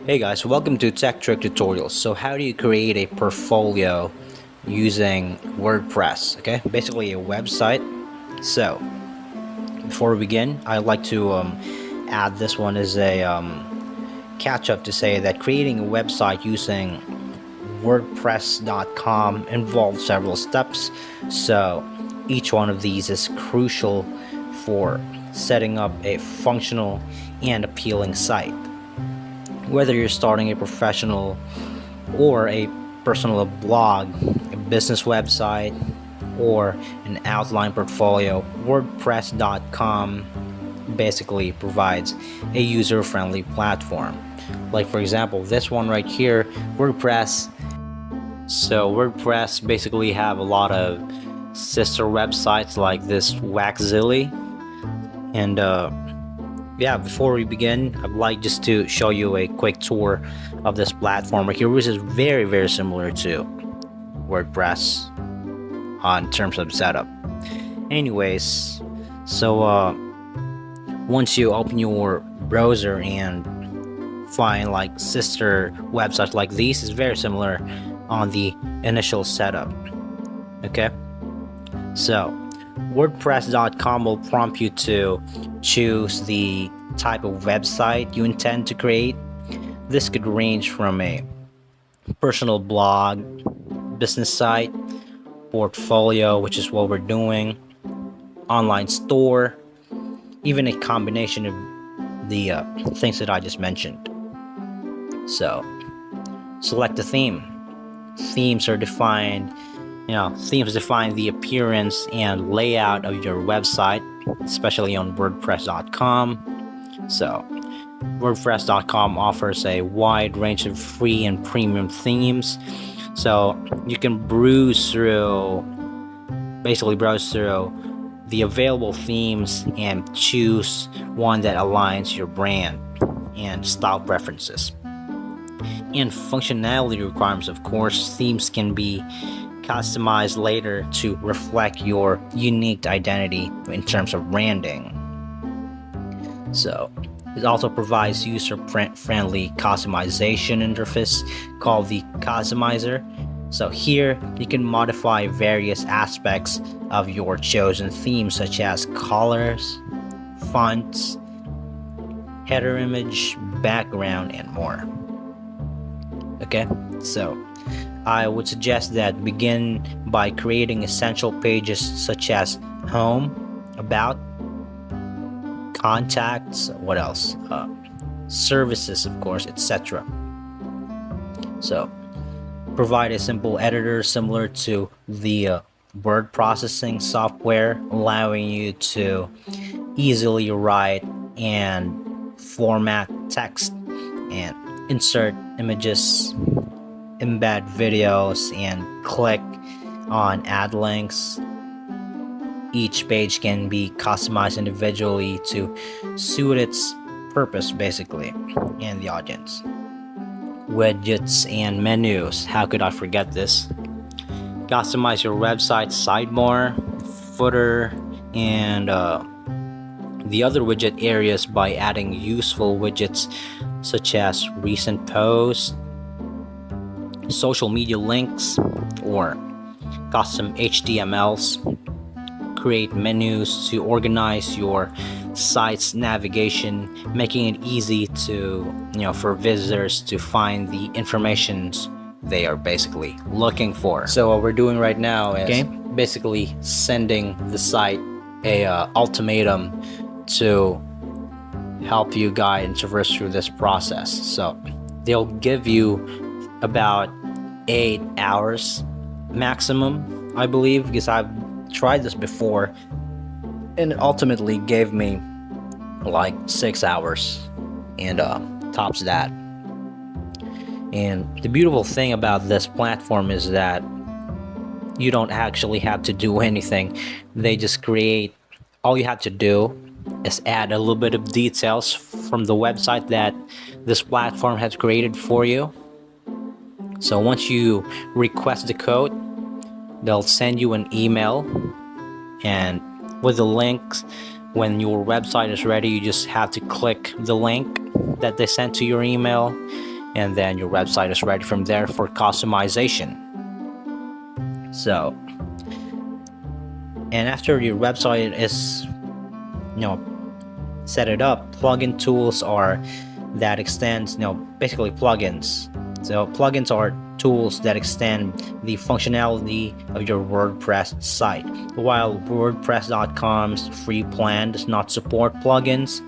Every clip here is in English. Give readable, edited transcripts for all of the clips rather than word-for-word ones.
Hey guys, welcome to Tech Trick Tutorials. So how do you create a portfolio using WordPress? Okay, basically a website. So before we begin, I'd like to add this one as a catch up to say that creating a website using WordPress.com involves several steps. So each one of these is crucial for setting up a functional and appealing site. Whether you're starting a professional or a personal blog, a business website, or an outline portfolio, WordPress.com basically provides a user-friendly platform. Like for example, this one right here, WordPress. So WordPress basically have a lot of sister websites like this Waxzilly, and yeah, before we begin, I'd like just to show you a quick tour of this platform right here, which is very similar to WordPress in terms of setup. Anyways, so once you open your browser and find like sister websites like these, is very similar on the initial setup. Okay, so WordPress.com will prompt you to choose the type of website you intend to create. This could range from a personal blog, business site, portfolio, which is what we're doing, online store, even a combination of the things that I just mentioned. So select a theme. Themes are defined Themes define the appearance and layout of your website, especially on WordPress.com. So, WordPress.com offers a wide range of free and premium themes. So, you can browse through the available themes and choose one that aligns your brand and style preferences. And functionality requirements, of course, themes can be customized later to reflect your unique identity in terms of branding. So it also provides user-friendly customization interface called the customizer. So here you can modify various aspects of your chosen theme, such as colors, fonts, header image, background, and more. Okay, so I would suggest that begin by creating essential pages such as home, about, contacts, what else? Services, of course, etc. So provide a simple editor similar to the word processing software, allowing you to easily write and format text and insert images, embed videos, and click on add links. Each page can be customized individually to suit its purpose basically and the audience. Widgets and menus, how could I forget this? Customize your website sidebar, footer, and the other widget areas by adding useful widgets such as recent posts, social media links, or custom HTMLs. Create menus to organize your site's navigation, making it easy to for visitors to find the information they are basically looking for. So what we're doing right now is basically sending the site a ultimatum to help you guide and traverse through this process. So they'll give you about 8 hours maximum, I believe, because I've tried this before and it ultimately gave me like 6 hours and tops that. And the beautiful thing about this platform is that you don't actually have to do anything. They just create. All you have to do is add a little bit of details from the website that this platform has created for you. So once you request the code, they'll send you an email, and with the links, when your website is ready, you just have to click the link that they sent to your email, and then your website is ready from there for customization. So, and after your website is, set it up, plugin tools are that extends, basically plugins. So plugins are tools that extend the functionality of your WordPress site. While WordPress.com's free plan does not support plugins,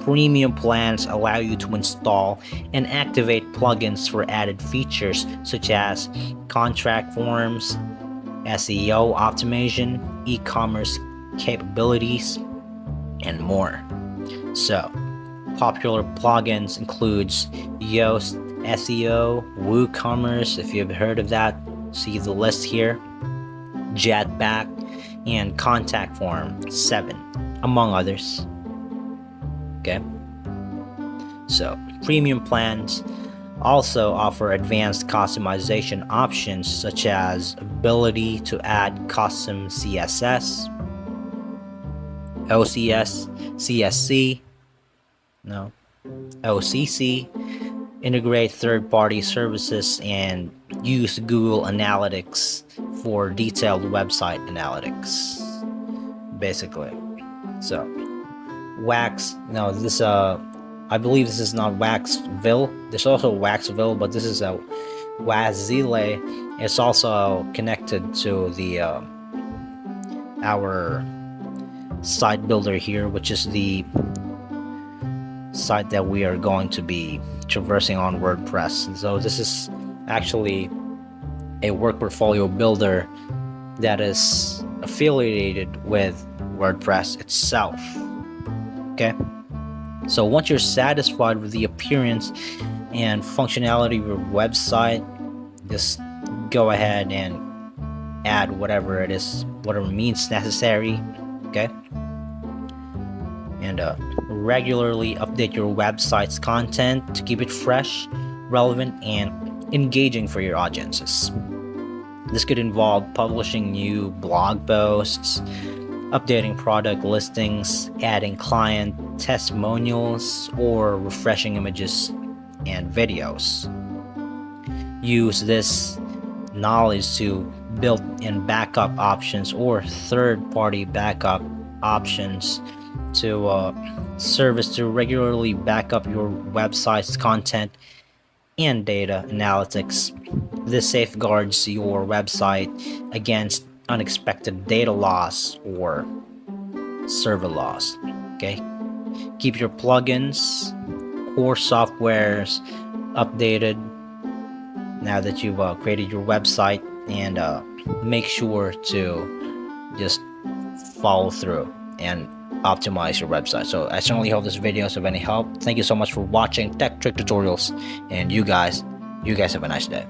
premium plans allow you to install and activate plugins for added features such as contract forms, SEO optimization, e-commerce capabilities, and more. So, popular plugins includes Yoast SEO, WooCommerce, if you've heard of that, see the list here, Jetpack, and Contact Form 7, among others. Okay, so premium plans also offer advanced customization options such as ability to add custom CSS, OCS, CSC, OCC, integrate third-party services, and use Google Analytics for detailed website analytics, basically. So, Wax, I believe this is not Waxville. There's also Waxville, but this is a Wazile. It's also connected to the our site builder here, which is the site that we are going to be traversing on WordPress. So this is actually a work portfolio builder that is affiliated with WordPress itself. Okay, so once you're satisfied with the appearance and functionality of your website, just go ahead and add whatever means necessary. Okay, and regularly update your website's content to keep it fresh, relevant, and engaging for your audiences. This could involve publishing new blog posts, updating product listings, adding client testimonials, or refreshing images and videos. Use this knowledge to build in backup options or third-party backup options to service to regularly back up your website's content and data analytics. This safeguards your website against unexpected data loss or server loss. Okay, keep your plugins, core softwares updated now that you've created your website, and make sure to just follow through and optimize your website. So I certainly hope this video is of any help. Thank you so much for watching Tech Trick Tutorials, and you guys have a nice day.